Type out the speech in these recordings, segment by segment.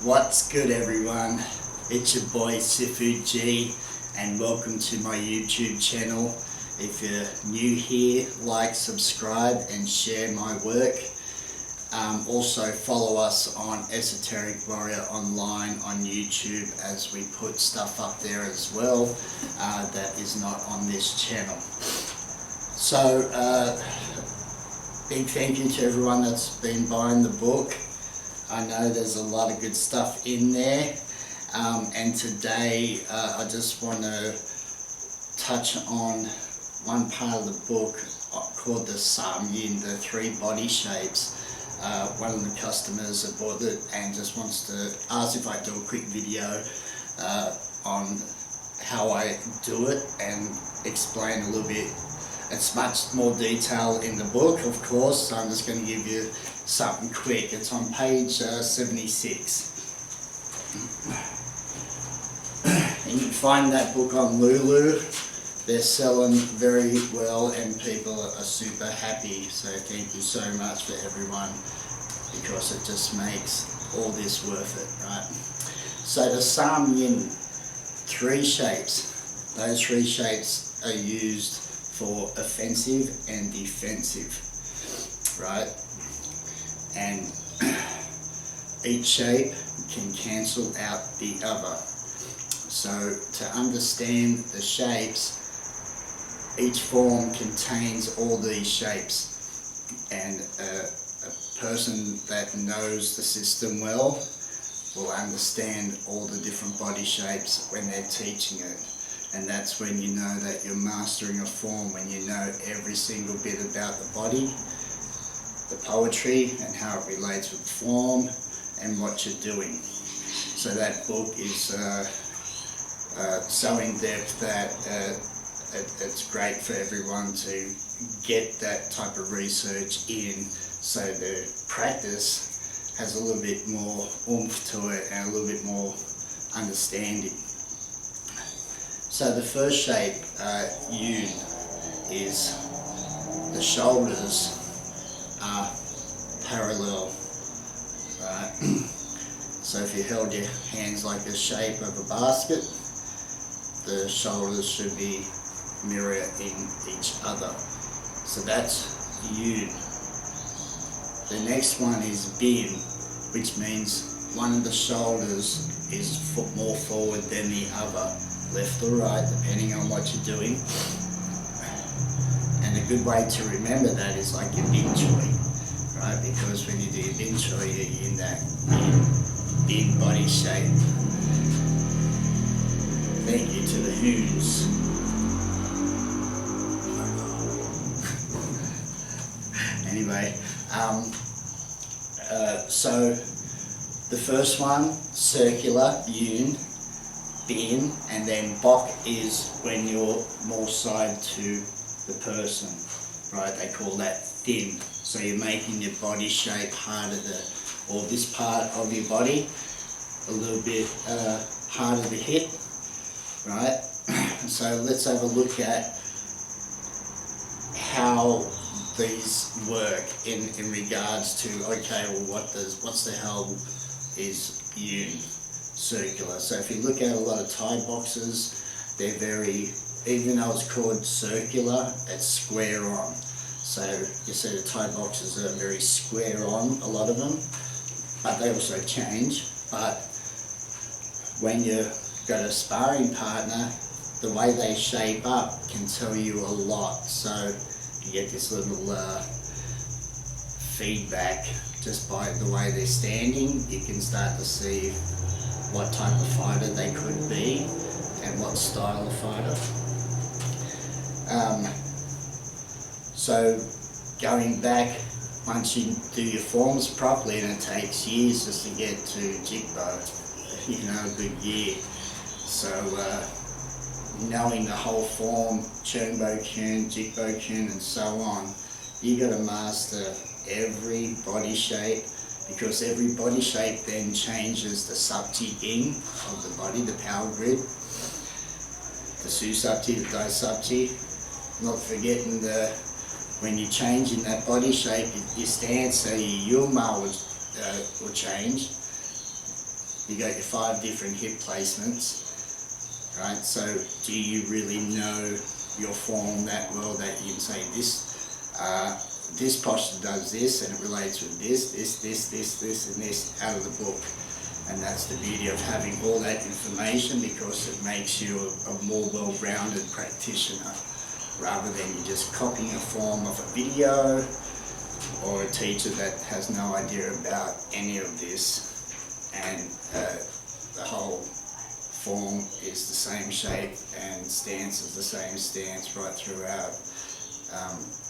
What's good, everyone? It's your boy Sifu G, and welcome to my YouTube channel. If you're new here, like, subscribe and share my work. Also follow us on Esoteric Warrior Online on YouTube, as we put stuff up there as well that is not on this channel. So big thank you to everyone that's been buying the book. I know there's a lot of good stuff in there, and today I just want to touch on one part of the book called the Yuen, the three body shapes. One of the customers had bought it and just wants to ask if I do a quick video on how I do it and explain a little bit. It's much more detail in the book, of course, so I'm just going to give you something quick. It's on page 76. And you can find that book on Lulu. They're selling very well and people are super happy, so thank you so much for everyone, because it just makes all this worth it, right? So the Yuen, three shapes. Those three shapes are used for offensive and defensive, right? And each shape can cancel out the other. So to understand the shapes, each form contains all these shapes, and a person that knows the system well will understand all the different body shapes when they're teaching it. And that's when you know that you're mastering a form, when you know every single bit about the body, the poetry and how it relates with form and what you're doing. So that book is so in depth that it's great for everyone to get that type of research in, so the practice has a little bit more oomph to it and a little bit more understanding. So the first shape, Yuen, is the shoulders are parallel, right? So if you held your hands like the shape of a basket, the shoulders should be mirror in each other. So that's Yuen. The next one is Bein, which means one of the shoulders is more forward than the other, left or right, depending on what you're doing. And a good way to remember that is like your Bein Choi, right? Because when you do your Bein Choi, you're in that big body shape. Thank you to the Yuens. Anyway, so the first one, circular, Yuen, Bein, and then Bak is when you're more side to the person, right? They call that thin. So you're making your body shape harder or this part of your body a little bit harder to hit, right? So let's have a look at how these work in regards to, okay, well what's the hell is Yuen, circular? So if you look at a lot of Thai boxes, they're very, even though it's called circular, it's square on. So you see the Thai boxes are very square on, a lot of them, but they also change. But when you've got a sparring partner, the way they shape up can tell you a lot. So you get this little feedback just by the way they're standing. You can start to see what type of fighter they could be and what style of fighter. So going back, once you do your forms properly, and it takes years just to get to Jigbo, a good year. So knowing the whole form, Chernbo Kyun, Jigbo Kyun and so on, you got to master every body shape, because every body shape then changes the Sabti Ing of the body, the power grid, the Su Sabti, the Dai Sabti. Not forgetting when you change in that body shape, your stance, so your Yulma will change. you got your 5 different hip placements, right? So do you really know your form that well that you can say this posture does this and it relates with this, and this out of the book? And that's the beauty of having all that information, because it makes you a more well-rounded practitioner, rather than you just copying a form of a video or a teacher that has no idea about any of this, and the whole form is the same shape and stance is the same stance right throughout.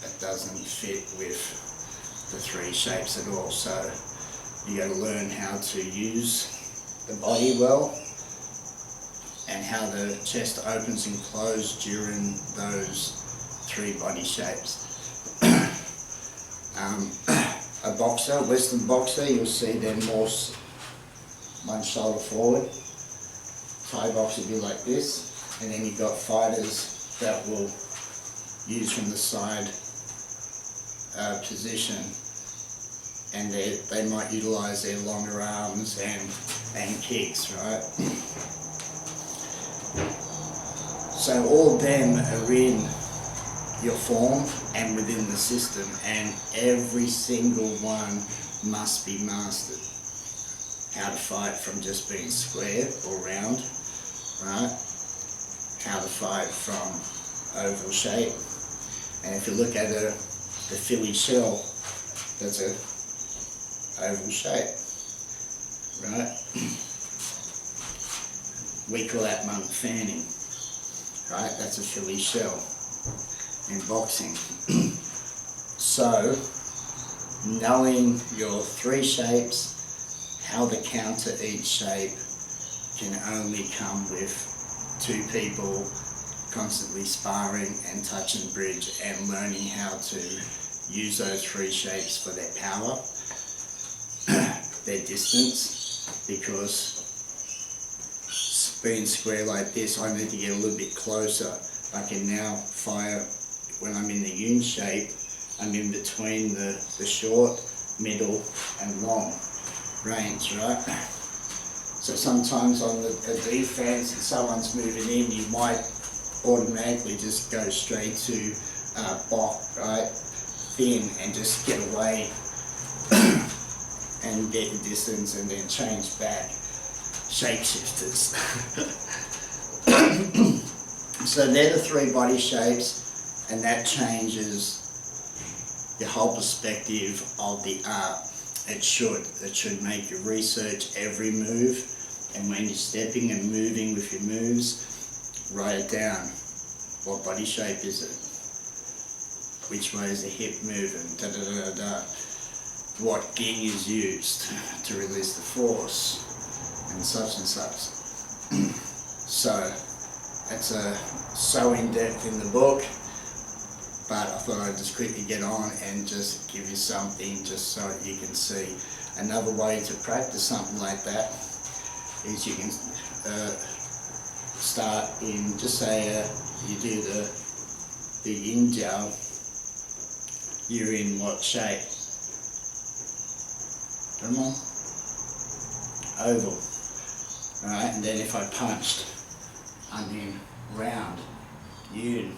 It doesn't fit with the 3 shapes at all. So you got to learn how to use the body well, and how the chest opens and closes during those 3 body shapes. A boxer, Western boxer, you'll see them more one shoulder forward. Thai box would be like this, and then you've got fighters that will use from the side position, and they might utilize their longer arms and kicks, right? So all of them are in your form and within the system, and every single one must be mastered. How to fight from just being square or round, right? How to fight from oval shape. And if you look at the Philly shell, that's a oval shape, right? We call that monk fanning, right? That's a Philly shell in boxing. So, knowing your 3 shapes, how to counter each shape, can only come with 2 people constantly sparring and touching bridge and learning how to use those 3 shapes for their power, their distance, because being square like this, I need to get a little bit closer. I can now fire, when I'm in the Yuen shape, I'm in between the short, middle and long range, right? So sometimes on the defense, if someone's moving in, you might automatically just go straight to Bak, right? Thin, and just get away and get your distance, and then change back. Shapeshifters. So they're the 3 body shapes, and that changes your whole perspective of the art. It should make you research every move, and when you're stepping and moving with your moves, write it down. What body shape is it? Which way is the hip moving? Da da da da da. What gi is used to release the force, and such and such. So it's so in depth in the book, but I thought I'd just quickly get on and just give you something just so you can see. Another way to practice something like that is you can start in, just say you do the yin jiao, you're in what shape? Come on. Oval. Alright, and then if I punched, I'm in round, Yuen.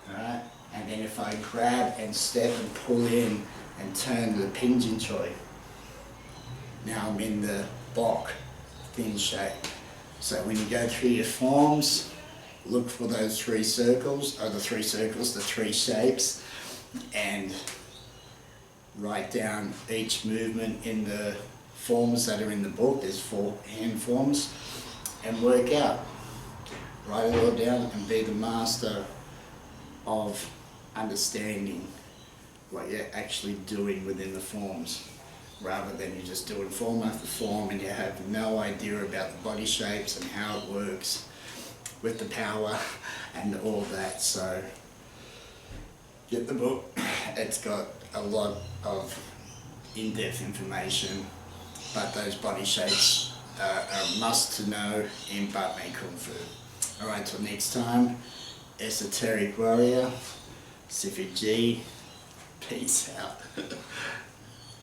Alright, and then if I grab and step and pull in and turn the pinjin choi, now I'm in the Bak, thin shape. So when you go through your forms, look for those 3 circles, or the 3 circles, the 3 shapes, and write down each movement in the forms that are in the book. There's 4 hand forms, and work out. Write it all down and be the master of understanding what you're actually doing within the forms, rather than you just doing form after form and you have no idea about the body shapes and how it works with the power and all that. So get the book. It's got a lot of in-depth information, but those body shapes are a must to know in Bak Mei Kung Fu. Alright, till next time, Esoteric Warrior, Sifit G, peace out.